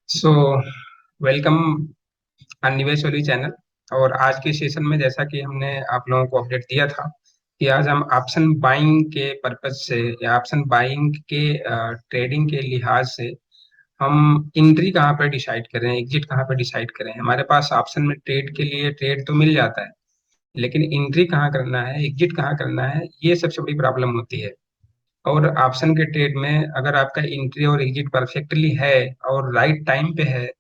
So welcome निवेश वाली channel. और आज के सेशन में जैसा कि हमने आप लोगों को अपडेट दिया था कि आज हम ऑप्शन बाइंग के पर्पज से या ऑप्शन बाइंग के ट्रेडिंग के लिहाज से हम एंट्री कहाँ पर डिसाइड करें, एग्जिट कहाँ पर डिसाइड करें। हमारे पास ऑप्शन में ट्रेड के लिए ट्रेड तो मिल जाता है, लेकिन एंट्री कहाँ करना है, एग्जिट कहाँ करना है, ये सबसे बड़ी प्रॉब्लम होती है। और ऑप्शन के ट्रेड में अगर आपका एंट्री और एग्जिट परफेक्टली है और राइट टाइम पे है,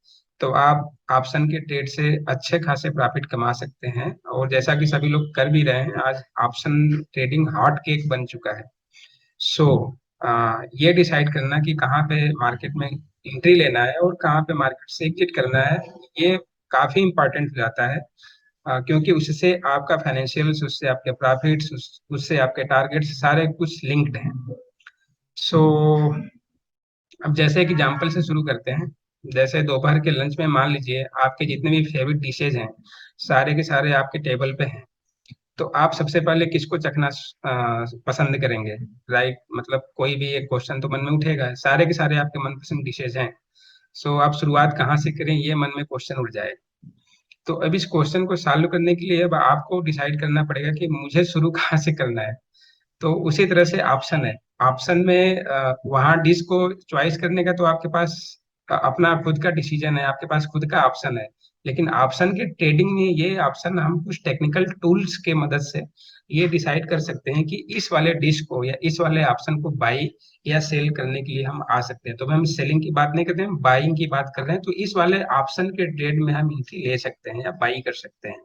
तो आप ऑप्शन के ट्रेड से अच्छे खासे प्रॉफिट कमा सकते हैं। और जैसा कि सभी लोग कर भी रहे हैं, आज ऑप्शन ट्रेडिंग हॉट केक बन चुका है। सो ये डिसाइड करना कि कहाँ पे मार्केट में एंट्री लेना है और कहाँ पे मार्केट से एग्जिट करना है, ये काफी इंपॉर्टेंट हो जाता है। क्योंकि उससे आपका फाइनेंशियल्स, उससे आपके प्रॉफिट्स, उससे आपके टारगेट्स सारे कुछ लिंक्ड हैं। सो अब जैसे एक एग्जाम्पल से शुरू करते हैं। जैसे दोपहर के लंच में मान लीजिए आपके जितने भी फेवरेट डिशेज हैं, सारे के सारे आपके टेबल पे हैं। तो आप सबसे पहले किसको चखना पसंद करेंगे? राइट, मतलब कोई भी एक क्वेश्चन तो मन में उठेगा। सारे के सारे आपके मनपसंद डिशेज हैं। सो आप शुरुआत कहाँ से करें, ये मन में क्वेश्चन उठ जाए। तो अब इस क्वेश्चन को सॉल्व करने के लिए अब आपको डिसाइड करना पड़ेगा कि मुझे शुरू कहाँ से करना है। तो उसी तरह से ऑप्शन है। ऑप्शन में वहाँ डिश को चॉइस करने का तो आपके पास अपना खुद का डिसीजन है, आपके पास खुद का ऑप्शन है। लेकिन ऑप्शन के ट्रेडिंग में ये ऑप्शन हम कुछ टेक्निकल टूल्स के मदद से ये डिसाइड कर सकते हैं कि इस वाले डिश को या इस वाले ऑप्शन को बाई या सेल करने के लिए हम आ सकते हैं। तो हम सेलिंग की बात नहीं करते हैं, हम बाइंग की बात कर रहे हैं। तो इस वाले ऑप्शन के ट्रेड में हम एंट्री ले सकते हैं या बाई कर सकते हैं।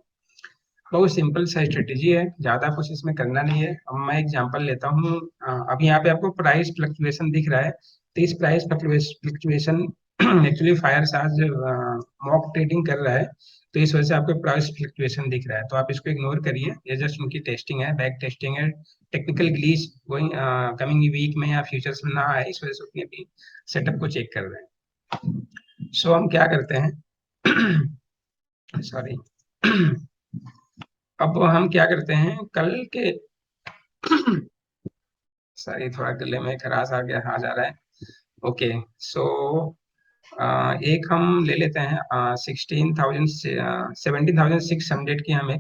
बहुत सिंपल सा स्ट्रेटेजी है, ज्यादा कुछ इसमें करना नहीं है। अब मैं एग्जांपल लेता हूँ। अब यहाँ पे आपको प्राइस फ्लक्चुएशन दिख रहा है, तो इस प्राइस फ्लक्चुएशन एक्चुअली फायर आज मॉक ट्रेडिंग कर रहा है, तो इस वजह से आपको प्राइस फ्लक्चुएशन दिख रहा है। तो आप इसको इग्नोर करिए, ये जस्ट उनकी टेस्टिंग है, बैक टेस्टिंग है। Technical glitch going coming week में या फ्यूचर्स में ना आए, इस वजह से अपनी अपनी सेटअप को चेक कर रहे हैं। सो हम क्या करते हैं सॉरी अब हम क्या करते हैं कल के सॉरी, थोड़ा गले में खराश आ गया, आ जा रहा है। ओके। सो एक हम ले लेते हैं 16,000 से 17,600 की हमें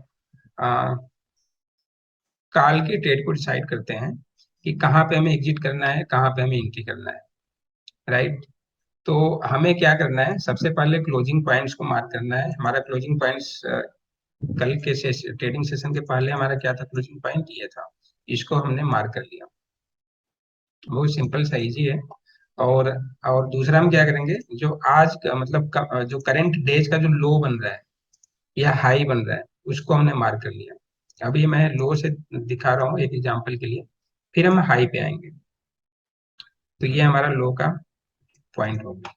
कॉल के ट्रेड को डिसाइड करते हैं कि कहाँ पे हमें एग्जिट करना है, कहाँ पे हमें एंट्री करना है। राइट। तो हमें क्या करना है, सबसे पहले क्लोजिंग पॉइंट्स को मार्क करना है। हमारा क्लोजिंग पॉइंट्स कल के ट्रेडिंग सेशन के पहले हमारा क्या था, क्लोजिंग पॉइंट ये था। इसको हमने मार्क कर लिया। बहुत सिंपल सा इजी है। और और दूसरा हम क्या करेंगे, जो आज का मतलब जो करंट डेज का जो लो बन रहा है या हाई बन रहा है, उसको हमने मार्क कर लिया। अभी मैं लो से दिखा रहा हूँ एक एग्जांपल के लिए, फिर हम हाई पे आएंगे। तो ये हमारा लो का पॉइंट होगा।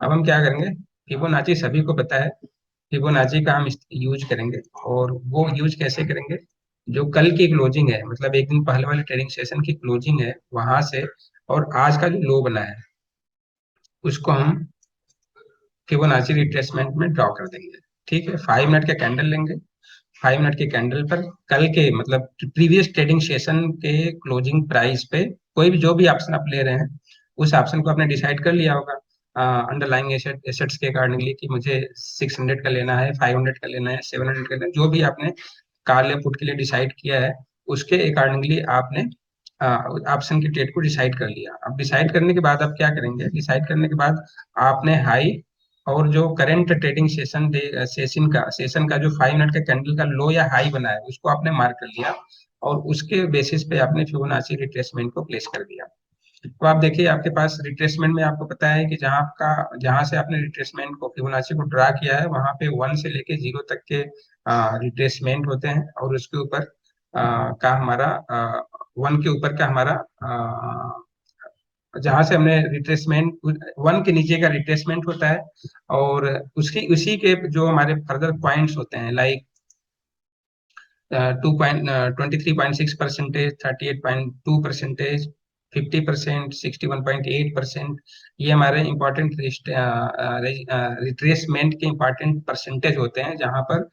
अब हम क्या करेंगे, फिबोनाची सभी को पता है, फिबोनाची का हम यूज करेंगे। और वो यूज कैसे करेंगे, जो कल की क्लोजिंग है, मतलब एक दिन पहले वाले ट्रेडिंग सेशन की क्लोजिंग है, वहां से और आज का जो लो बना है, उसको हम फिबोनाची रिट्रेसमेंट में ड्रॉ कर देंगे। ठीक है, 5 मिनट का कैंडल लेंगे। 5 मिनट के कैंडल पर कल के मतलब प्रीवियस ट्रेडिंग सेशन के क्लोजिंग प्राइस पे कोई भी जो भी ऑप्शन आप ले रहे हैं, उस ऑप्शन को आपने डिसाइड कर लिया होगा अंडरलाइंग एसेट्स के अकॉर्डिंगली कि मुझे 600 का लेना है, 500 का लेना है, 700 का लेना है। जो भी आपने कॉल या पुट के लिए डिसाइड किया है, उसके अकॉर्डिंगली आपने ऑप्शन की ट्रेड को डिसाइड कर लिया। अब डिसाइड करने के बाद आप क्या करेंगे, डिसाइड करने के बाद आपने हाई और जो करंट ट्रेडिंग सेशन का जो 5 मिनट का कैंडल का लो या हाई बना है, उसको आपने मार्क कर लिया। और उसके बेसिस पे आपने फिबोनाची रिट्रेसमेंट को प्लेस कर दिया। तो आप देखिए, आपके पास रिट्रेसमेंट में आपको पता है कि जहां से आपने रिट्रेसमेंट को फिबोनाची को ड्रा किया है, वहां पे 1 से लेके 0 तक के रिट्रेसमेंट होते हैं। और उसके ऊपर का हमारा 1 के ऊपर का हमारा जहां से हमने रिट्रेसमेंट, 1 के नीचे का रिट्रेसमेंट होता है। और उसकी उसी के जो हमारे फर्दर पॉइंट्स होते हैं, लाइक 23.6%, 38.2%, 50%, 61.8%, ये हमारे इंपॉर्टेंट रिट्रेसमेंट के इंपॉर्टेंट परसेंटेज होते हैं, जहां पर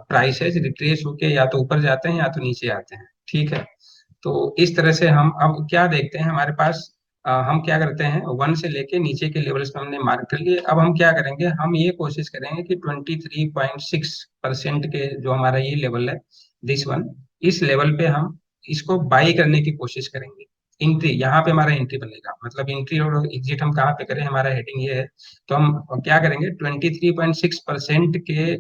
प्राइसेस रिट्रेस होके या तो ऊपर जाते हैं या तो नीचे आते हैं। ठीक है। तो इस तरह से हम अब क्या देखते हैं, हमारे पास हम क्या करते हैं, 1 से लेके नीचे के लेवल्स पे हमने मार्क कर लिए। अब हम क्या करेंगे, हम ये कोशिश करेंगे कि 23.6% के जो हमारा ये लेवल है, दिस वन, इस लेवल पे हम इसको बाई करने की कोशिश करेंगे। एंट्री, यहाँ पे हमारा एंट्री बनेगा, मतलब एंट्री और एग्जिट हम कहाँ पे करें, हमारा हेडिंग ये है। तो हम क्या करेंगे, 23.6% के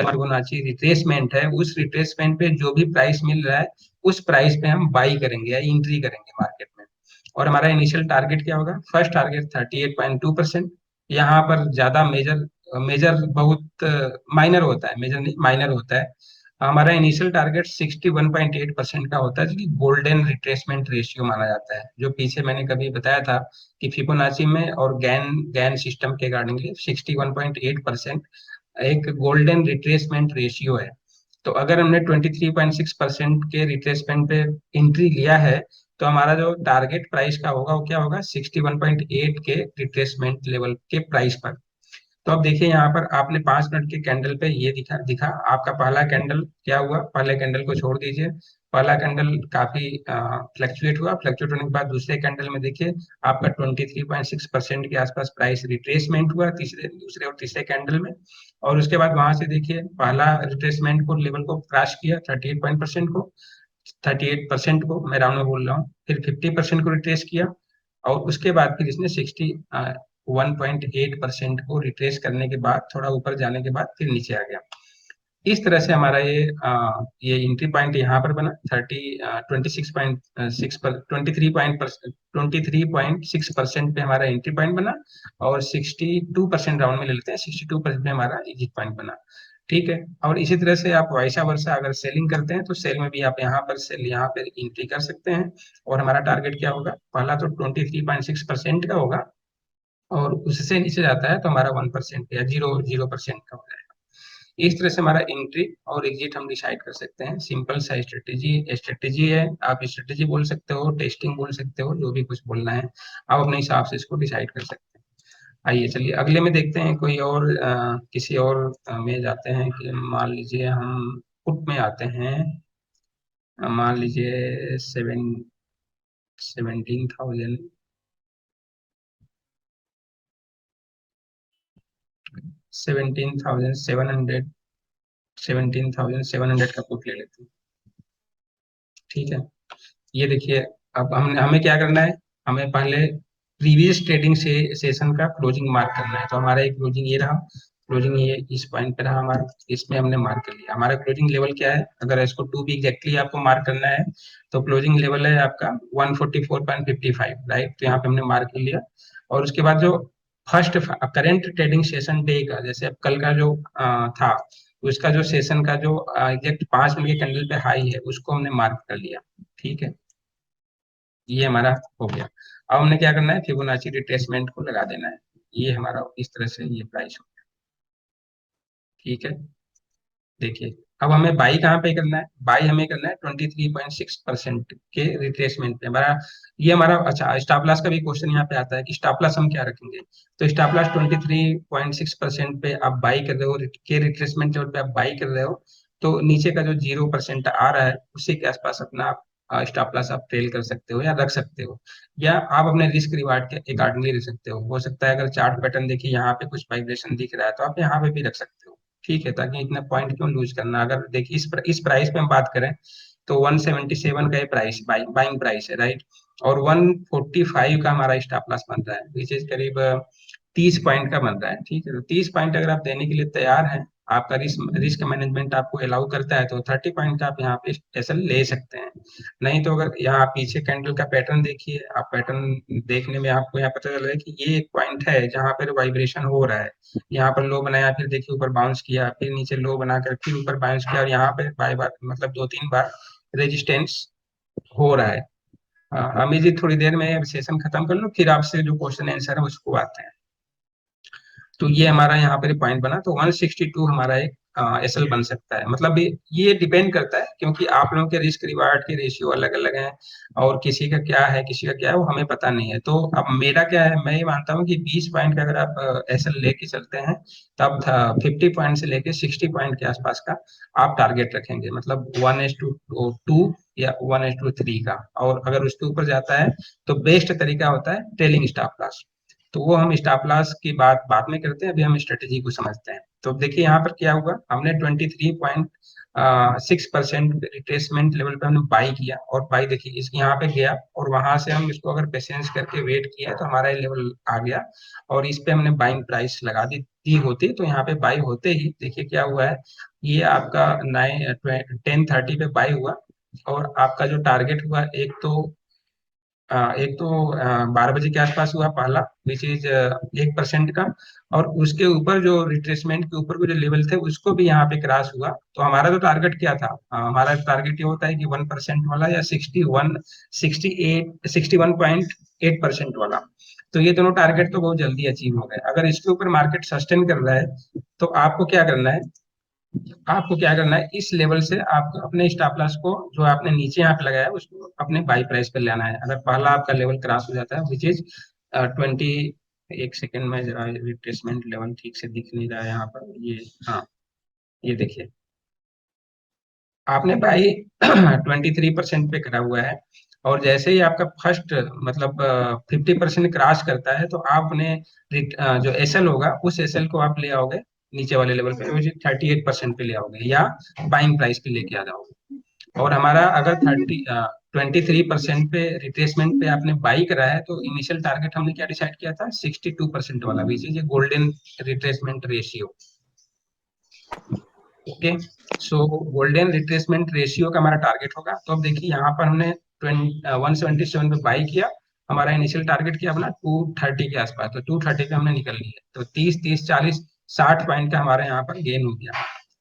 फिबोनाची रिट्रेसमेंट है, उस रिट्रेसमेंट पे जो भी प्राइस मिल रहा है, उस प्राइस पे हम बाई करेंगे या एंट्री करेंगे मार्केट में। और हमारा इनिशियल टारगेट क्या होगा, फर्स्ट टारगेट 38.2%। यहाँ पर ज्यादा मेजर मेजर बहुत माइनर होता है, मेजर नहीं माइनर होता है। हमारा इनिशियल टारगेट 61.8% का होता है, जो कि गोल्डन रिट्रेसमेंट रेशियो माना जाता है, जो पीछे मैंने कभी बताया था कि फिबोनाची में और गैन गैन सिस्टम के अकॉर्डिंगली 61.8% एक गोल्डन रिट्रेसमेंट रेशियो है। तो अगर हमने 23.6% के रिट्रेसमेंट पे एंट्री लिया है, तो हमारा जो टारगेट प्राइस का होगा वो क्या होगा, 61.8 के रिट्रेसमेंट लेवल के प्राइस पर। तो अब देखिए यहाँ पर आपने 5 मिनट के कैंडल पे ये दिखा दिखा आपका पहला कैंडल क्या हुआ, पहले कैंडल को छोड़ दीजिए, पहला कैंडल काफी फ्लक्चुएट हुआ, फ्लक्चुएट होने के बाद दूसरे कैंडल में देखिए आपका 23.6% के आसपास प्राइस रिट्रेसमेंट हुआ, तीसरे दूसरे और तीसरे कैंडल में। और उसके बाद वहां से देखिए पहला रिट्रेसमेंट को लेवल को क्रैश किया, 38% को मैं राउंड में बोल रहा हूँ, फिर 50% को रिट्रेस किया, और उसके बाद फिर इसने 1.8% को रिट्रेस करने के बाद थोड़ा ऊपर जाने के बाद फिर नीचे आ गया। इस तरह से हमारा ये एंट्री पॉइंट यहाँ पर बना 23.6% पे हमारा एंट्री पॉइंट बना, और 62% राउंड में ले लेते हैं, 62% में हमारा एग्जिट पॉइंट बना। ठीक है। और इसी तरह से आप वैसा वर्षा अगर सेलिंग करते हैं, तो सेल में भी आप यहाँ पर सेल यहाँ पर एंट्री कर सकते हैं। और हमारा टारगेट क्या होगा, पहला तो 23.6% का होगा, और उससे नीचे जाता है तो हमारा 1% या 0% का हो जाएगा। इस तरह से हमारा एंट्री और एग्जिट हम डिसाइड कर सकते हैं। सिंपल सा स्ट्रेटेजी है, आप स्ट्रेटेजी बोल सकते हो, टेस्टिंग बोल सकते हो, जो भी कुछ बोलना है आप अपने हिसाब से इसको डिसाइड कर सकते हैं। आइए चलिए अगले में देखते हैं, कोई और किसी और में जाते हैं कि मान लीजिए हम पुट में आते हैं। मान लीजिए 17,000 17,700 17,700 का पुट ले लेते हैं। ठीक है। ये देखिए, अब हम हमें क्या करना है, हमें पहले प्रीवियस ट्रेडिंग से सेशन का क्लोजिंग मार्क करना है। तो हमारा एक क्लोजिंग ये रहा, क्लोजिंग ये इस पॉइंट पे रहा हमारा, इसमें हमने मार्क कर लिया। हमारा क्लोजिंग लेवल क्या है, अगर इसको टू बी एग्जैक्टली आपको मार्क करना है, तो क्लोजिंग लेवल है आपका 144.55, राइट। तो यहाँ पे हमने मार्क कर लिया। और उसके बाद जो first current trading session day का, जैसे अब कल का जो था, उसका जो सेशन का जो एग्जैक्ट 5 मिनट के कैंडल पे हाई है, उसको हमने मार्क कर लिया। ठीक है, ये हमारा हो गया। अब हमने क्या करना है, फिबोनाची रिट्रेसमेंट को लगा देना है। ये हमारा इस तरह से ये प्राइस हो गया। ठीक है। देखिए, अब हमें बाई कहाँ पे करना है, बाई हमें करना है 23.6% के रिट्रेसमेंट पे हमारा। ये हमारा अच्छा स्टॉप लॉस का भी क्वेश्चन यहाँ पे आता है कि स्टॉप लॉस हम क्या रखेंगे। तो स्टॉप लॉस 23.6% पे आप बाई कर रहे हो, के रिट्रेसमेंट लेवल पे आप बाई कर रहे हो, तो नीचे का जो 0% आ रहा है उसी के आसपास अपना आप स्टॉप लॉस आप ट्रेल कर सकते हो या रख सकते हो, या आप अपने रिस्क रिवार्ड के अकॉर्डिंगली रख सकते हो सकता है अगर चार्ट पैटर्न देखिए यहाँ पे कुछ वाइब्रेशन दिख रहा है, तो आप यहाँ पे भी रख सकते हो। ठीक है, ताकि इतना पॉइंट क्यों लूज करना। अगर देखिए इस प्राइस पे हम बात करें, तो 177 का ये प्राइस बाइंग प्राइस है, राइट। और 145 का हमारा स्टॉप लॉस बन रहा है, विच इज करीब 30 पॉइंट का बन रहा है। ठीक है, तो 30 पॉइंट अगर आप देने के लिए तैयार हैं, आपका रिस्क रिस्क मैनेजमेंट आपको अलाउ करता है, तो 30 पॉइंट आप यहाँ पे ऐसा ले सकते हैं। नहीं तो अगर यहाँ पीछे कैंडल का पैटर्न देखिए, आप पैटर्न देखने में आपको यहाँ पता चल रहा है कि ये एक पॉइंट है जहाँ पर वाइब्रेशन हो रहा है। यहाँ पर लो बनाया, फिर देखिए ऊपर बाउंस किया, फिर नीचे लो बनाकर फिर ऊपर बाउंस किया, और यहाँ पे बाय बार मतलब 2-3 बार रेजिस्टेंस हो रहा है। अमित जी थोड़ी देर में सेशन खत्म कर लो, फिर आपसे जो क्वेश्चन आंसर है उसको आते हैं। तो ये हमारा यहाँ पर पॉइंट बना, तो 162 हमारा एक एसएल बन सकता है। मतलब ये डिपेंड करता है, क्योंकि आप लोगों के रिस्क रिवार्ड के रेशियो अलग अलग हैं, और किसी का क्या है किसी का क्या है वो हमें पता नहीं है। तो अब मेरा क्या है, मैं ये मानता हूँ कि 20 पॉइंट का अगर आप एसएल लेके चलते हैं, तब 50 पॉइंट से लेके 60 पॉइंट के आसपास का आप टारगेट रखेंगे, मतलब 1:2 या 1:3 का। और अगर उसके ऊपर जाता है तो बेस्ट तरीका होता है ट्रेलिंग स्टॉप लॉस। तो वो हम स्टॉप लॉस की बात बाद में करते हैं, अभी हम स्ट्रेटेजी को समझते हैं। तो देखिए यहाँ पर क्या हुआ, हमने 23.6% रिट्रेसमेंट लेवल पे हमने बाई किया, और बाई देखिए इस यहाँ पे गया, और वहां से हम इसको अगर पेशेंस करके वेट किया तो हमारा ये लेवल आ गया, और इस पे हमने बाइंग प्राइस लगा दी होती तो यहाँ पे बाई होते ही देखिए क्या हुआ है, ये आपका 10:30 पे बाई हुआ, और आपका जो टारगेट हुआ एक तो 12 बजे के आसपास हुआ पहला, विच इज 1% का, और उसके ऊपर जो रिट्रेसमेंट के ऊपर के जो लेवल थे उसको भी यहाँ पे क्रॉस हुआ। तो हमारा जो टारगेट क्या था, हमारा टारगेट ये होता है कि 1% वाला या 61.8% वाला। तो ये दोनों टारगेट तो बहुत जल्दी अचीव हो गए। अगर इसके ऊपर मार्केट सस्टेन कर रहा है तो आपको क्या करना है, इस लेवल से आपको अपने स्टॉप लॉस को जो आपने नीचे यहाँ पे लगाया है उसको अपने बाई प्राइस पे ले आना है। अगर पहला आपका लेवल क्रॉस हो जाता है विच इज 20, एक सेकंड में जरा रिट्रेसमेंट लेवल ठीक से दिख नहीं रहा है यहाँ पर, ये हाँ, ये देखिए आपने बाई 23% पे करा हुआ है, और जैसे ही आपका फर्स्ट मतलब 50% क्रॉस करता है तो आपने जो एसएल होगा उस एसएल को आप ले आओगे नीचे वाले लेवल पे, 38% पे ले आओगे या बाइंग प्राइस पे लेके आ जाओगे। और हमारा अगर 23% पे रिट्रेसमेंट पे आपने बाई करा है तो इनिशियल टारगेट हमने क्या डिसाइड किया था, 62% वाला, which is golden retracement ratio. Okay, so golden retracement ratio का हमारा टारगेट होगा। तो अब देखिए यहाँ पर हमने 177 पे बाई किया, हमारा इनिशियल टारगेट किया अपना 230 के आसपास, तो 230 पे हमने निकल लिया, तो 30, 30, 40, 60 पॉइंट का हमारे यहाँ पर गेन हो गया।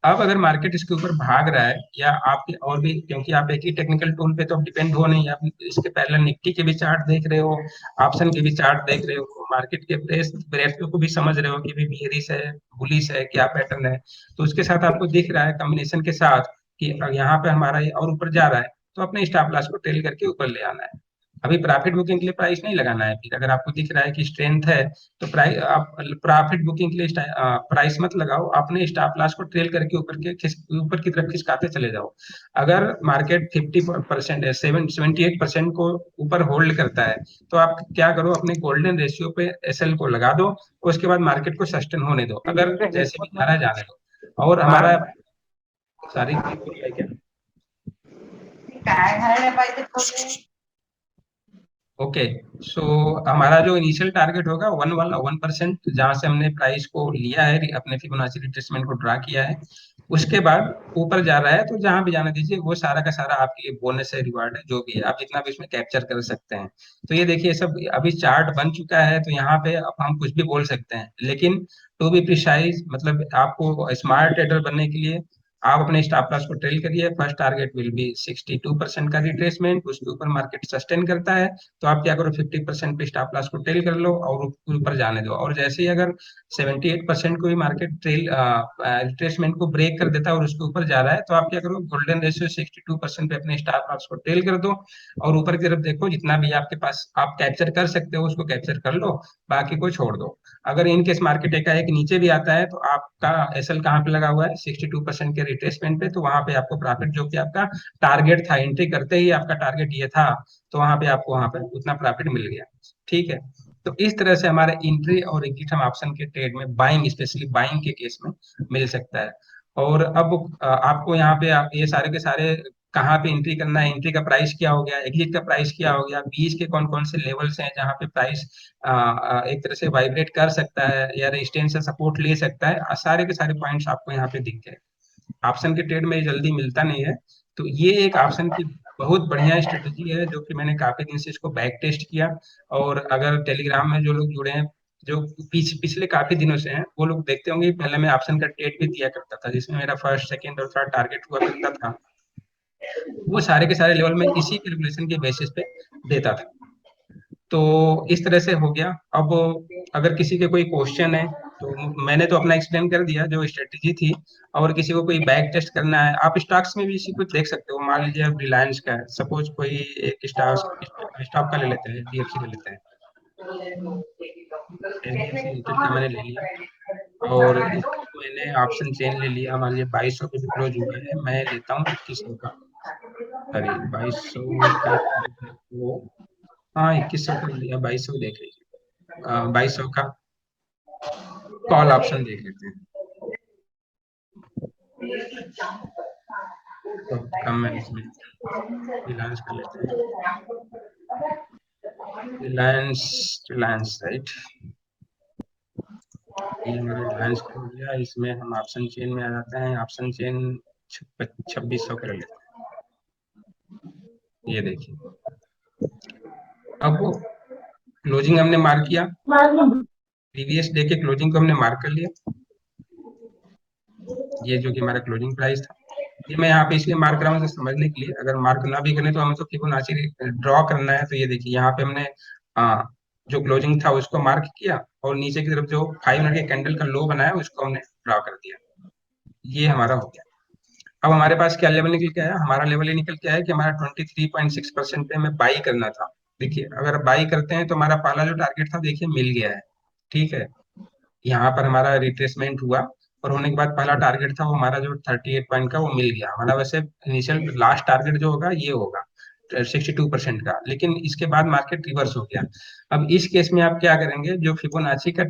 अब अगर मार्केट इसके ऊपर भाग रहा है या आपके और भी, क्योंकि आप एक ही टेक्निकल टूल पे तो डिपेंड हो नहीं, आप इसके पहले निफ्टी के भी चार्ट देख रहे हो, ऑप्शन के भी चार्ट देख रहे हो, मार्केट के प्रेस ब्रेथ को भी समझ रहे हो कि भी बियरिश है बुलिश है क्या पैटर्न है। तो उसके साथ आपको दिख रहा है कॉम्बिनेशन के साथ कि यहाँ पे हमारा ये और ऊपर जा रहा है, तो अपने स्टॉप लॉस को टेल करके ऊपर ले आना है। अभी प्रॉफिट बुकिंग के लिए प्राइस नहीं लगाना है, फिर अगर आपको दिख रहा है कि स्ट्रेंथ है तो प्राइस आप प्रॉफिट बुकिंग के लिए प्राइस मत लगाओ, अपने स्टॉप लॉस को ट्रेल करके ऊपर की तरफ खिसकाते चले जाओ। अगर मार्केट 50% 78% को ऊपर होल्ड करता है तो आप क्या करो, अपने गोल्डन रेशियो पे एसएल को लगा दो, उसके बाद मार्केट को सस्टेन होने दो, अगर जैसे भी जा रहा है जाने दो। और हमारा सारी क्या, ओके, सो हमारा जो इनिशियल टारगेट होगा 1% जहां से हमने प्राइस को लिया है, अपने फिबोनाची रिट्रेसमेंट को ड्रा किया है, उसके बाद ऊपर जा रहा है तो जहां भी जाना दीजिए, वो सारा का सारा आपके बोनस है, रिवार्ड है, जो भी है आप जितना भी इसमें कैप्चर कर सकते हैं। तो ये देखिए सब अभी चार्ट बन चुका है, तो यहाँ पे अब हम कुछ भी बोल सकते हैं, लेकिन टू बी प्रिसाइज मतलब आपको स्मार्ट ट्रेडर बनने के लिए आप अपने स्टॉप लॉस को ट्रेल करिए। फर्स्ट टारगेट विल बी 62% का रिट्रेसमेंट, उसके ऊपर मार्केट सस्टेन करता है तो आप क्या करो, 50% पे स्टॉप लॉस को ट्रेल कर लो और ऊपर जाने दो। और जैसे ही अगर 78% को भी मार्केट ट्रेल रिट्रेसमेंट को ब्रेक कर देता है और उसके ऊपर जा रहा है, तो आप क्या करो, गोल्डन रेशियो 62% पे अपने स्टॉप लॉस को ट्रेल कर दो, और ऊपर की तरफ देखो जितना भी आपके पास आप कैप्चर कर सकते हो उसको कैप्चर कर लो, बाकी को छोड़ दो। अगर इन केस मार्केट एक नीचे भी आता है तो आपका एसएल कहाँ पे लगा हुआ है, 62% के रिट्रेसमेंट पे, तो वहां पे आपको प्रॉफिट जो कि आपका टारगेट था, एंट्री करते ही आपका टारगेट ये था, तो वहां पे आपको वहां पर उतना प्रॉफिट मिल गया। ठीक है, तो इस तरह से हमारे एंट्री और एग्जिट हम ऑप्शन के ट्रेड में बाइंग, स्पेशली बाइंग के केस में मिल सकता है। और अब आपको यहाँ पे ये सारे के सारे कहाँ पे एंट्री करना है, एंट्री का प्राइस क्या हो गया, एग्जिट का प्राइस क्या हो गया, बीच के कौन कौन से लेवल्स हैं जहाँ पे प्राइस एक तरह से वाइब्रेट कर सकता है या रेजिस्टेंस से सपोर्ट ले सकता है, सारे के सारे पॉइंट्स आपको यहाँ पे दिख गए। ऑप्शन के ट्रेड में ये जल्दी मिलता नहीं है, तो ये एक ऑप्शन की बहुत बढ़िया स्ट्रेटेजी है जो कि मैंने काफी दिन से इसको बैक टेस्ट किया। और अगर टेलीग्राम में जो लोग जुड़े हैं, जो पिछले काफी दिनों से हैं, वो लोग देखते होंगे पहले मैं ऑप्शन का ट्रेड भी दिया करता था जिसमें मेरा फर्स्ट सेकंड और थर्ड टारगेट हुआ करता था, वो सारे के सारे लेवल में इसी कैलकुलेशन के बेसिस पे देता था। तो इस तरह से हो गया। अब अगर किसी के कोई क्वेश्चन है तो मैंने तो अपना एक्सप्लेन कर दिया जो स्ट्रेटेजी थी। और किसी को कोई बैक टेस्ट करना है, आप स्टॉक्स में भी इसी को देख सकते हो। मान लीजिए अब रिलायंस का है, सपोज कोई एक स्टॉक स्टॉक का ले लेते हैं, एचडीएफसी ले लेते हैं। एचडीएफसी लिमिटेड का मैंने ले लिया, और इसको मैंने ऑप्शन चेन ले लिया। मान लीजिए 2200 पे भी क्लोज हुआ है, मैं लेता हूँ 2100 का। सॉरी, 2200 का वो, हाँ 2100 का लिया, 2200 देख लीजिए, 2200 का कॉल ऑप्शन देख लेते हैं। तो कम है इसमें, रिलायंस कर लेते हैं। रिलायंस, रिलायंस राइट, ये हमारा रिलायंस हो गया। इसमें हम ऑप्शन चेन में आ जाते हैं। ऑप्शन चेन 2600 कर लेते हैं। ये देखिए, अब वो क्लोजिंग हमने मार्क किया, प्रीवियस डे के क्लोजिंग को हमने मार्क कर लिया। ये जो कि हमारा क्लोजिंग प्राइस था, ये मैं यहाँ पे इसलिए मार्क कर रहा हूँ समझने के लिए। अगर मार्क ना भी करें तो हमें तो फिबोनाची ड्रॉ करना है। तो ये देखिए यहाँ पे हमने आ, जो क्लोजिंग था उसको मार्क किया, और नीचे की तरफ जो 5 मिनट के कैंडल का लो बनाया उसको हमने ड्रॉ कर दिया। ये हमारा हो गया। अब हमारे पास क्या लेवल निकल के आया, हमारा लेवल ये निकल के आया कि हमारा 23.6% पे हमें बाई करना था। देखिए अगर बाई करते हैं तो हमारा पहला जो टारगेट था देखिए मिल गया है। ठीक है, यहाँ पर हमारा रिट्रेसमेंट हुआ, और होने के बाद पहला टारगेट था वो हमारा जो 38 पॉइंट का वो मिल गया हमारा। वैसे इनिशियल लास्ट टारगेट जो होगा ये होगा 62% का, लेकिन इसके बाद मार्केट रिवर्स हो गया। अब इस केस में आप क्या करेंगे, जो फिबोनाची का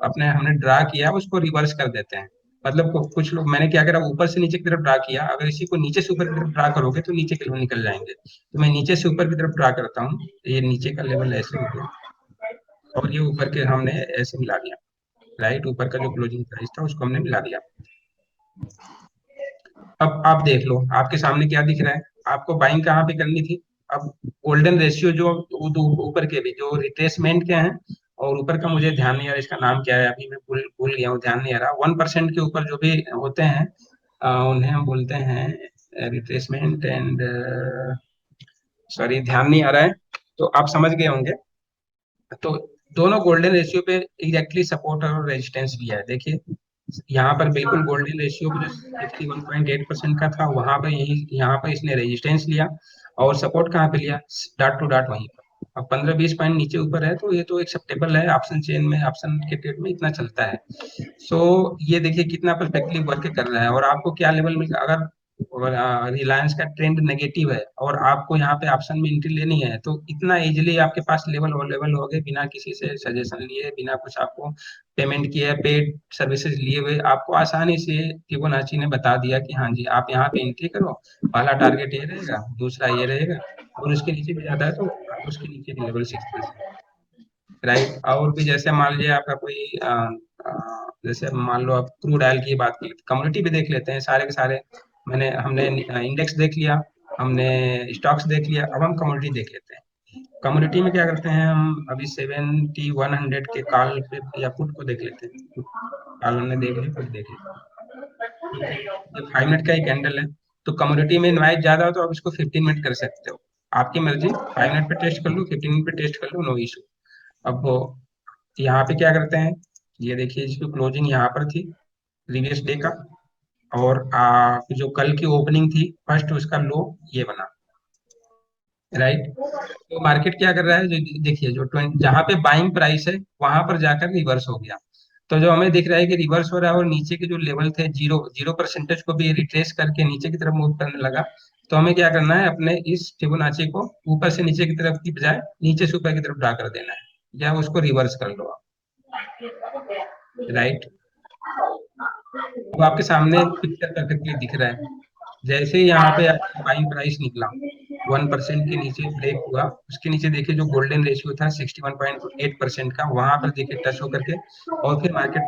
अपने हमने ड्रा किया उसको रिवर्स कर देते हैं। मतलब कुछ लोग, मैंने क्या करा, ऊपर से नीचे की तरफ ड्रा किया। अगर इसी को नीचे से ऊपर की तरफ ड्रा करोगे तो नीचे के लेवल निकल जाएंगे। तो मैं नीचे से ऊपर की तरफ ड्रा करता हूँ। ये नीचे का लेवल ऐसे हो गया, और ये ऊपर के हमने ऐसे मिला दिया। राइट, ऊपर का जो क्लोजिंग प्राइस था उसको हमने मिला दिया। अब आप देख लो आपके सामने क्या दिख रहा है, आपको बाइंग कहाँ पे करनी थी। अब गोल्डन रेशियो जो ऊपर के भी जो रिट्रेसमेंट के हैं, और ऊपर का मुझे ध्यान नहीं आ रहा इसका नाम क्या है, अभी मैं भूल भूल गया हूँ, ध्यान नहीं आ रहा। 1% के ऊपर जो भी होते हैं उन्हें हम बोलते हैं रिट्रेसमेंट एंड, सॉरी ध्यान नहीं आ रहा है, तो आप समझ गए होंगे। तो दोनों गोल्डन रेशियो पे एग्जैक्टली सपोर्ट और रेजिस्टेंस भी है। देखिए यहाँ पर बिल्कुल गोल्डन रेशियो जो 61.8% का था, वहां पर यही यहाँ पर इसने रेजिस्टेंस लिया, और सपोर्ट कहाँ पे लिया, डॉट टू डॉट वहीं पर। अब 15-20 पॉइंट नीचे ऊपर है तो ये तो एक्सेप्टेबल है, ऑप्शन चेन में ऑप्शन के ट्रेड में इतना चलता है। सो ये देखिए कितना परफेक्टली वर्क कर रहा है। और आपको क्या लेवल मिल, अगर रिलायंस का ट्रेंड नेगेटिव है और आपको यहाँ पे ऑप्शन में एंट्री लेनी है, तो इतना इजीली आपके पास लेवल अवेलेबल हो गए, बिना किसी से सजेशन लिए, बिना कुछ आपको पेमेंट किए, पेड सर्विसेज लिए हुए, आपको आसानी से फिबोनाची ने बता दिया कि हाँ जी आप यहाँ पे एंट्री करो, पहला टारगेट ये रहेगा, दूसरा ये रहेगा, और उसके नीचे भी जाता है तो आप उसके नीचे के लेवल सीखते हैं। राइट, और भी जैसे मान लीजिए आपका कोई जैसे मान लो आप क्रूड ऑयल की बात की, कम्युनिटी भी देख लेते हैं सारे के सारे। हमने इंडेक्स देख लिया, हमने स्टॉक्स देख लिया, अब हम कम्युनिटी देख लेते हैं। कम्युनिटी में क्या करते हैं हम, अभी 70-100 के कॉल पे या पुट को देख लेते हैं। कॉल हमने देख लिया, पुट देख लिया। ठीक है, ये 5 मिनट का ही कैंडल है। तो कम्युनिटी में इनवाइट ज्यादा हो तो आप इसको 15 मिनट कर सकते हो, आपकी मर्जी। 5 मिनट पे टेस्ट कर लो, 15 मिनट पे टेस्ट कर लो, नो इशू। अब वो यहाँ पे क्या करते हैं, ये देखिए इसकी क्लोजिंग यहाँ पर थी प्रीवियस डे का, और जो कल की ओपनिंग थी फर्स्ट उसका लो ये बना। राइट, तो मार्केट क्या कर रहा है, जो देखिए जो 20 जहाँ पे बाइंग प्राइस है वहां पर जाकर रिवर्स हो गया। तो जो हमें दिख रहा है कि रिवर्स हो रहा है, और नीचे के जो लेवल थे जीरो जीरो परसेंटेज को भी रिट्रेस करके नीचे की तरफ मूव करने लगा। तो हमें क्या करना है, अपने इस फिबोनाची को ऊपर से नीचे की तरफ की बजाय नीचे से ऊपर की तरफ ड्रा कर देना है, या उसको रिवर्स कर लो आप। राइट, अब आपके सामने पिक्चर परफेक्टली दिख रहा है। जैसे ही यहाँ पे बाइंग प्राइस निकला, 1% के नीचे ब्रेक हुआ, उसके नीचे देखिए जो गोल्डन रेशियो था 61.8% का, वहां पर देखिए टच होकर के, और फिर मार्केट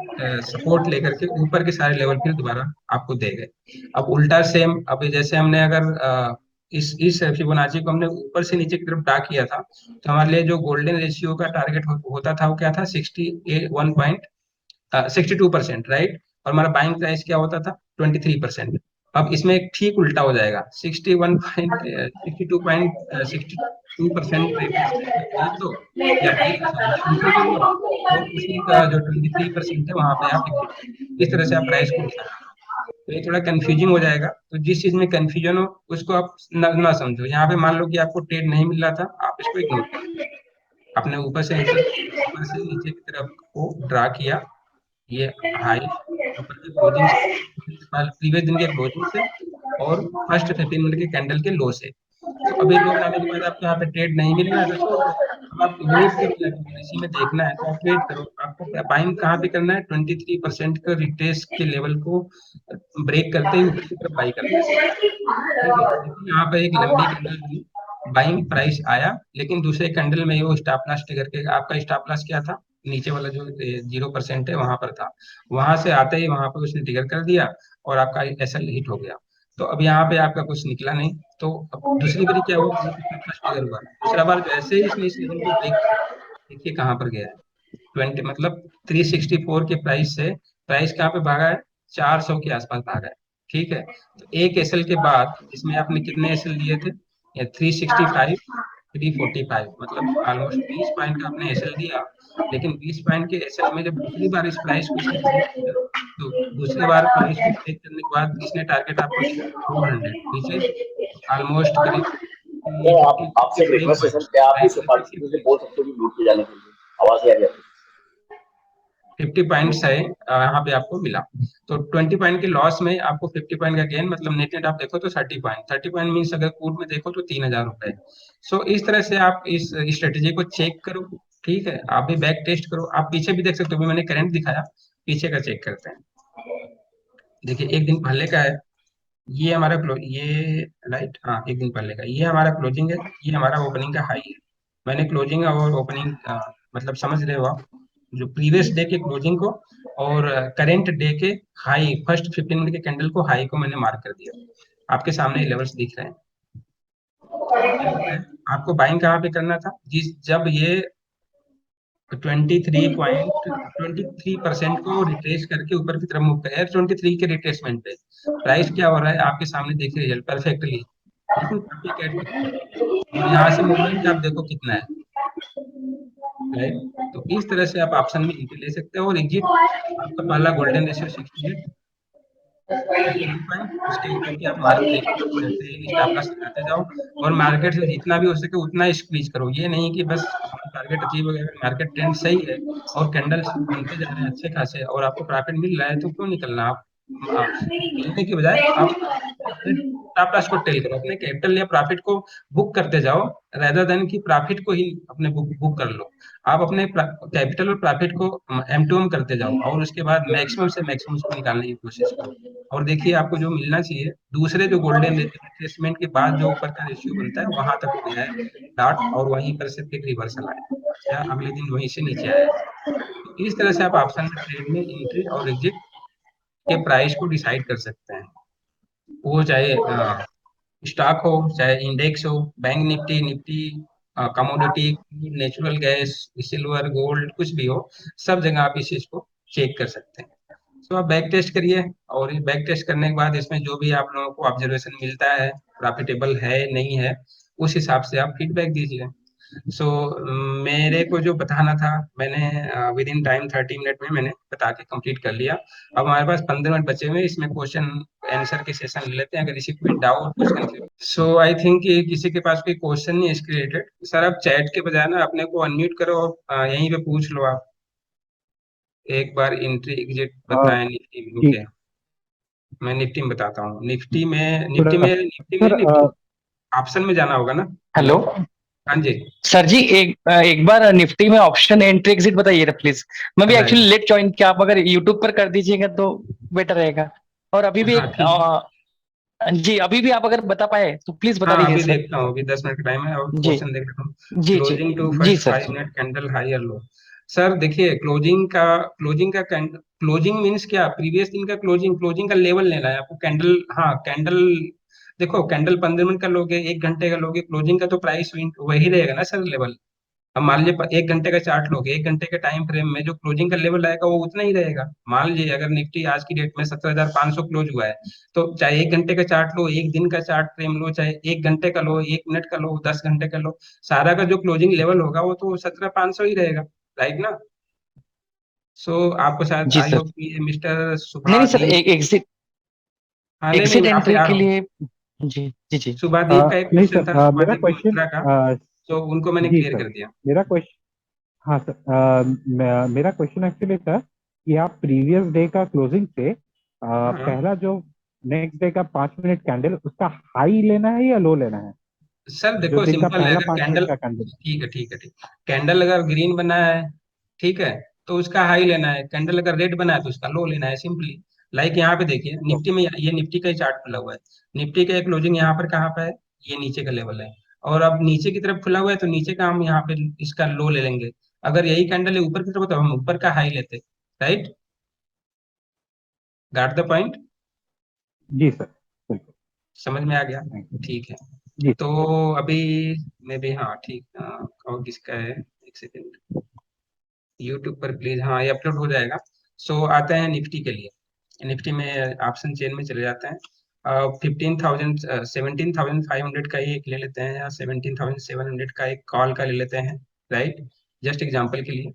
सपोर्ट लेकर के ऊपर के सारे लेवल फिर दोबारा आपको दे गए। अब उल्टा सेम, अब जैसे हमने अगर इस फिबोनाची को हमने ऊपर से नीचे की तरफ ड्रा किया था, तो हमारे लिए जो गोल्डन रेशियो का टारगेट होता था वो क्या था, 61.62%। राइट, और हमारा बाइंग प्राइस क्या होता था, 23%। अब इसमें एक ठीक उल्टा हो जाएगा, 62.62% रिट्रेस करके खरीद लो, या डील सॉरी एंट्री कर लो, और उसी का जो 23% है वहां पे आप एग्जिट कर लो। इस तरह से आप प्राइस को डिसाइड करो। तो ये थोड़ा कंफ्यूजिंग हो जाएगा, तो जिस चीज में कंफ्यूजन हो उसको आप ना समझो। यहाँ पे मान लो कि आपको ट्रेड नहीं मिल रहा था, आप इसको इग्नोर कर, आपने ऊपर से नीचे की तरफ को ड्रा किया, ये हाई ऊपर के क्लोजिंग से, प्रीवियस दिन के क्लोजिंग से, और फर्स्ट 15 मिनट के कैंडल के लो से। तो अभी लो जाने के बाद आपको यहाँ पे ट्रेड नहीं मिल रहा है तो छोड़ दो। अब आप वेट करो, या तो इसी में देखना है तो आप वेट करो। आपको बाइंग कहाँ पे करना है, 23% का रिट्रेस के लेवल को ब्रेक करते ही ऊपर की तरफ बाई करना है। ठीक है, देखिए यहाँ पे एक लंबी कैंडल बनी, बाइंग प्राइस आया, लेकिन दूसरे कैंडल में वो स्टॉप लॉस ट्रिगर के, आपका स्टॉप लॉस क्या था, नीचे वाला जो 0% है वहां पर था, वहां से आते ही वहां पर उसने ट्रिगर कर दिया और आपका एसएल हिट हो गया। तो अब यहाँ पे आपका कुछ निकला नहीं। तो अब दूसरी बारी क्या हुआ, स्टॉप लॉस ट्रिगर हुआ, दूसरा बार जैसे ही इसने इस लेवल को ब्रेक किया, देखिए कहाँ पर गया है, 20 मतलब 364 के प्राइस से प्राइस कहाँ पे भागा है, 400 के आसपास भागा है। ठीक है, तो एक एसएल के बाद इसमें आपने कितने एसएल लिए थे, 365, 345, मतलब ऑलमोस्ट 20 पॉइंट का आपने एसएल दिया। लेकिन 20 पॉइंट के एसएल में जब दूसरी बार इस प्राइस को इसने ब्रेक किया, तो दूसरी बार प्राइस को ब्रेक करने के बाद इसने टारगेट आपको दिया 400, विच इज ऑलमोस्ट करीब अरे आप 50 आपसे एक 55 रिक्वेस्ट है पॉइंट, सर, क्या आप राइट, इसे पार्टिसिपेंट से बोल सकते हो कि म्यूट पे जाने के लिए? आवाज नहीं आ रही आपकी। 50 पॉइंट्स है यहाँ पे आपको मिला। तो 20 पॉइंट के लॉस में आपको 50 पॉइंट का गेन, मतलब नेट नेट आप देखो तो 30 पॉइंट, 30 पॉइंट मीन्स अगर कूट में देखो तो 3,000 रुपए। सो इस तरह से आप इस स्ट्रेटेजी को चेक करो। ठीक है, आप भी बैक टेस्ट करो, आप पीछे भी देख सकते हो, अभी मैंने करंट दिखाया, पीछे का चेक करते हैं। देखिए एक दिन पहले का है, ये हमारा ये राइट, हाँ एक दिन पहले का, ये हमारा क्लोजिंग है, ये हमारा ओपनिंग का हाई है। मैंने क्लोजिंग और ओपनिंग मतलब समझ रहे हो आप, जो प्रीवियस डे के क्लोजिंग को और करेंट डे के हाई, फर्स्ट 15 मिनट के कैंडल को हाई को मैंने मार्क कर दिया। आपके सामने लेवल्स दिख रहे हैं। क्या हो रहा है, आपको बाइंग कहाँ पे करना था, जिस जब ये 23% को रिट्रेस करके ऊपर की तरफ मूव करे, 23 के रिट्रेसमेंट पे प्राइस क्या हो रहा है आपके सामने, देखिए रिजल्ट परफेक्टली, बिल्कुल कॉपी कैट की तरह। और यहाँ से मूवमेंट आप देखो कितना है, राइट। तो इस तरह से आप ऑप्शन में एंट्री ले सकते हो, और एग्जिट आपका पहला गोल्डन रेशियो 68, एंट्री पॉइंट, उसके ऊपर की आप मार्क देखते जाओ, जैसे ही स्टॉप लॉस लगाते जाओ, और मार्केट से जितना भी हो सके उतना स्क्वीज करो। ये नहीं कि बस टारगेट अचीव हो गया, मार्केट ट्रेंड सही है और कैंडल्स बनते जा रहे हैं अच्छे खासे और आपको प्रॉफिट मिल रहा है, तो क्यों निकलना आप, मिलने की बजाय आप अपने स्टॉप लॉस को टेल करो, अपने कैपिटल या प्रॉफिट को बुक करते जाओ, रेदर देन कि प्रॉफिट को ही अपने बुक बुक कर लो। आप अपने कैपिटल और प्रॉफिट को एम टू एम करते जाओ, और उसके बाद मैक्सिमम से मैक्सिमम उसको निकालने की कोशिश करो। और देखिए आपको जो मिलना चाहिए, दूसरे जो गोल्डन रिट्रेसमेंट के बाद जो ऊपर का रेशियो बनता है वहां तक हो गया है डॉट, और वहीं पर से फिर रिवर्सल आया, या अगले दिन वहीं से नीचे आया। तो इस तरह से आप ऑप्शन में ट्रेड में एंट्री और एग्जिट के प्राइस को डिसाइड कर सकते हैं। वो चाहे स्टॉक हो, चाहे इंडेक्स हो, bank Nifty, Nifty commodity, natural gas, silver, gold, कुछ भी हो, सब जगह आप इस चीज को चेक कर सकते हैं। तो आप बैक टेस्ट करिए, और ये बैक टेस्ट करने के बाद इसमें जो भी आप लोगों को ऑब्जर्वेशन मिलता है, प्रॉफिटेबल है नहीं है, उस हिसाब से आप फीडबैक दीजिए। सो मेरे को जो बताना था मैंने विद इन टाइम 30 मिनट में मैंने बता के कंप्लीट कर लिया। अब हमारे पास 15 मिनट बचे हुए हैं, इसमें क्वेश्चन आंसर के सेशन ले लेते हैं, अगर किसी को कोई डाउट कुछ कंफ्यूज। सो आई थिंक किसी के पास कोई क्वेश्चन नहीं है इसके रिलेटेड, सर आप चैट के बजाय ना अपने को अनम्यूट करो और यहीं पे पूछ लो आप, एक बार एंट्री एग्जिट हाँ बताएं निफ्टी में। ठीक। ओके, मैं निफ्टी में बताता हूँ, निफ्टी में थोड़ा सर निफ्टी ऑप्शन में जाना होगा ना। हेलो, हेलो हाँ जी, सर जी, एक बार निफ्टी में ऑप्शन एंट्री एग्जिट बताइए प्लीज। मैं भी राइट, एक्चुअली लेट ज्वाइन किया, आप अगर यूट्यूब पर कर दीजिएगा तो बेटर रहेगा। और अभी भी हाँ ठीक, जी अभी भी आप अगर बता पाए तो प्लीज बता हाँ दीजिए अभी सर। देखता हूँ, अभी 10 मिनट का टाइम है और जी क्वेश्चन देख लेता हूँ। जी जी क्लोजिंग टू जी first sir. 5 minute candle high और लो। सर देखिए क्लोजिंग का क्लोजिंग मीन्स क्या, प्रीवियस दिन का क्लोजिंग, क्लोजिंग का लेवल लेना है आपको, कैंडल, हाँ कैंडल, देखो कैंडल 15 मिनट का लोगे, 1 घंटे का लोगे, क्लोजिंग का तो प्राइस वही रहेगा ना सर, लेवल। अब मान लीजिए 1 घंटे का चार्ट लोगे, 1 घंटे के टाइम फ्रेम में जो क्लोजिंग का लेवल आएगा वो उतना ही रहेगा। मान लीजिए अगर निफ्टी आज की डेट में 17,500 क्लोज हुआ है, तो चाहे 1 घंटे का चार्ट लो, 1 दिन का चार्ट फ्रेम लो, चाहे 1 घंटे का लो, 1 मिनट का लो, 10 घंटे का लो, सारा का जो क्लोजिंग लेवल होगा वो तो 17,500 ही रहेगा, राइट ना। सो आपको शायद जी आई सर। होप कि मिस्टर नहीं नहीं सर, शुभादीप। एग्जिट हाँ नहीं नहीं, एग्जिट मैं यहाँ पे एंट्री आ के रहा हूँ। लिए। जी जी जी। शुभादीप का एक नहीं क्वेश्चन सर, था, मेरा शुभादीप क्वेश्चन। मल्होत्रा का, तो उनको मैंने जी क्लियर सर, कर दिया। मेरा क्वेश्चन। हाँ सर, मेरा क्वेश्चन एक्चुअली था कि आप प्रीवियस डे का क्लोजिंग से हाँ पहला जो नेक्स्ट डे का 5 मिनट कैंडल, उसका हाई लेना है या लो लेना है? सर जो देखो दिन का सिंपल है, पहला अगर 5 मिनट कैंडल, का कैंडल। ठीक है ठीक है ठीक, कैंडल अगर ग्रीन बना है, ठीक है, तो उसका हाई लेना है। कैंडल अगर रेड बना है तो उसका लो लेना है, सिंपली। लाइक यहाँ पे देखिए निफ्टी में, ये निफ्टी का ही चार्ट खुला हुआ है। निफ्टी का क्लोजिंग यहाँ पर कहाँ पे है, ये नीचे का लेवल है, और अब नीचे की तरफ खुला हुआ है, तो नीचे का हम यहाँ पे इसका लो ले लेंगे। अगर यही कैंडल है ऊपर की तरफ तो हम ऊपर का हाई लेते, राइट। गाट द पॉइंट, जी सर, बिल्कुल। समझ में आ गया। Thank you. ठीक है, जी तो अभी मैं भी, हाँ ठीक, और किसका है, एक सेकेंड, यूट्यूब पर प्लीज, हाँ ये अपलोड हो जाएगा। सो आते हैं निफ्टी के लिए। निफ्टी में ऑप्शन चेन में चले जाते हैं। 15,000, 17,500 का ही एक ले लेते हैं, या 17,700 का एक कॉल का ले लेते हैं, राइट, जस्ट एग्जाम्पल के लिए।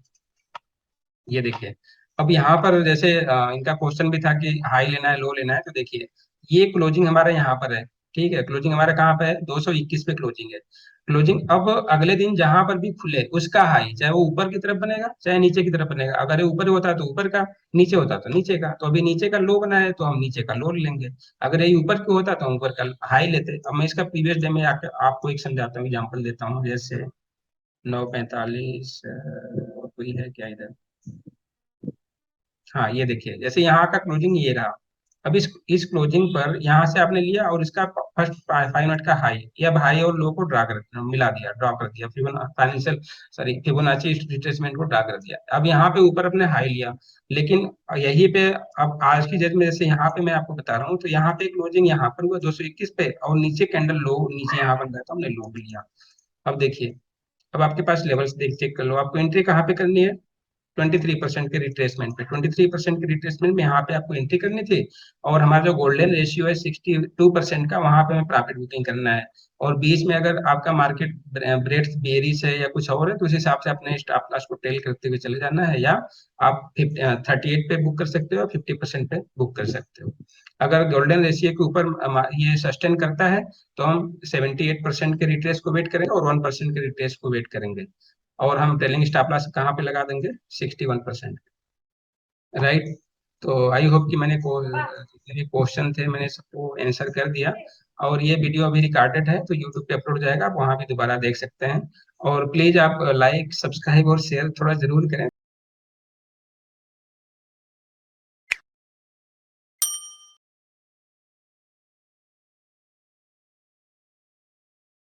ये देखिए, अब यहाँ पर जैसे इनका क्वेश्चन भी था कि हाई लेना है लो लेना है, तो देखिए ये क्लोजिंग हमारा यहाँ पर है, ठीक है, क्लोजिंग हमारा कहाँ पे है, 221 पे क्लोजिंग है। क्लोजिंग अब अगले दिन जहां पर भी खुले उसका हाई, चाहे वो ऊपर की तरफ बनेगा चाहे नीचे की तरफ बनेगा। अगर ये ऊपर होता है तो ऊपर का, नीचे होता तो नीचे का। तो अभी नीचे का लो बना है तो हम नीचे का लो लेंगे। अगर ये ऊपर की होता तो हम ऊपर का हाई लेते। अब मैं इसका प्रीवियस डे में आपको एक समझाता हूँ, एग्जाम्पल देता हूँ। जैसे 9:45, और कोई है क्या इधर, हाँ ये देखिए, जैसे यहाँ का क्लोजिंग ये रहा। अब इस क्लोजिंग पर यहाँ से आपने लिया और इसका फर्स्ट 5 मिनट का हाई, ये अब हाई और लो को ड्रा कर मिला दिया, ड्रॉ कर दिया, फाइनेंशियल, सॉरी, फिबोनाची रिट्रेसमेंट को ड्रा कर दिया। अब यहाँ पे ऊपर अपने हाई लिया, लेकिन यहीं पे अब आज की डेट में जैसे यहाँ पे मैं आपको बता रहा हूँ, तो यहाँ पे क्लोजिंग यहाँ पर हुआ 221 पे, और नीचे कैंडल लो नीचे यहाँ बन गया, तो हमने लो भी लिया। अब देखिए, अब आपके पास लेवल्स देख चेक कर लो, आपको एंट्री कहाँ पे करनी है, 23% के रिट्रेसमेंट पे, 23% के रिट्रेसमेंट में यहाँ पे आपको एंट्री करनी थी। और हमारा जो गोल्डन रेशियो है 62% का, वहां पे हमें प्रॉफिट बुकिंग करना है। और बीच में अगर आपका मार्केट ब्रेड्स बेरीज है या कुछ और है, तो उस हिसाब से अपने स्टॉप लॉस को टेल करते हुए चले जाना है, या आप 38 पे बुक कर सकते हो, 50% पे बुक कर सकते हो। अगर गोल्डन रेशियो के ऊपर ये सस्टेन करता है, तो हम 78% के रिट्रेस को वेट करेंगे और 1% के रिट्रेस को वेट करेंगे। और हम ट्रेलिंग स्टॉप लॉस कहाँ पे लगा देंगे, 61%, राइट। तो आई होप कि जितने भी क्वेश्चन थे मैंने सबको आंसर कर दिया। और ये वीडियो अभी रिकॉर्डेड है तो यूट्यूब पे अपलोड हो जाएगा, आप वहाँ भी दोबारा देख सकते हैं। और प्लीज आप लाइक सब्सक्राइब और शेयर थोड़ा जरूर करें।